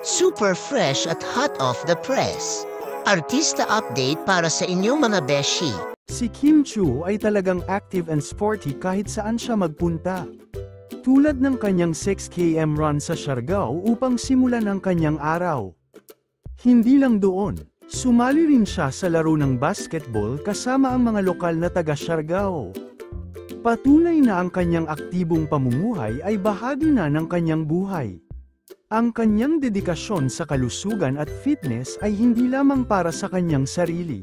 Super fresh at hot off the press. Artista update para sa inyong mga beshi. Si Kim Chiu ay talagang active and sporty kahit saan siya magpunta. Tulad ng kanyang 6 km run sa Siargao upang simulan ang kanyang araw. Hindi lang doon, sumali rin siya sa laro ng basketball kasama ang mga lokal na taga Siargao. Patunay na ang kanyang aktibong pamumuhay ay bahagi na ng kanyang buhay. Ang kanyang dedikasyon sa kalusugan at fitness ay hindi lamang para sa kanyang sarili,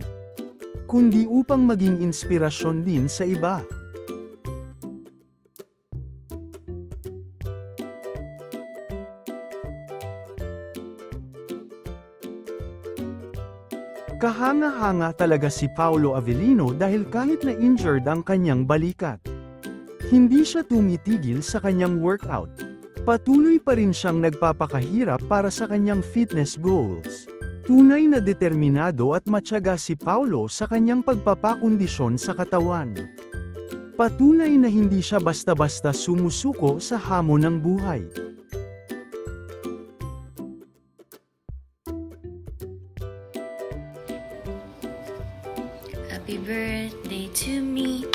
kundi upang maging inspirasyon din sa iba. Kahanga-hanga talaga si Paolo Avellino dahil kahit na injured ang kanyang balikat, hindi siya tumitigil sa kanyang workout. Patuloy pa rin siyang nagpapakahirap para sa kanyang fitness goals. Tunay na determinado at matyaga si Paolo sa kanyang pagpapakondisyon sa katawan. Patunay na hindi siya basta-basta sumusuko sa hamon ng buhay. Happy birthday to me.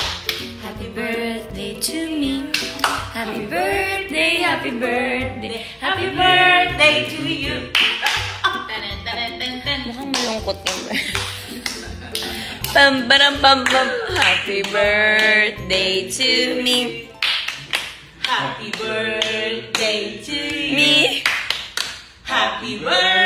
Happy birthday to me. Happy birthday, happy birthday, happy birthday to you. Mukhang malungkot naman. Pam pam pam pam. Happy birthday to me. Happy birthday to me. Happy birthday.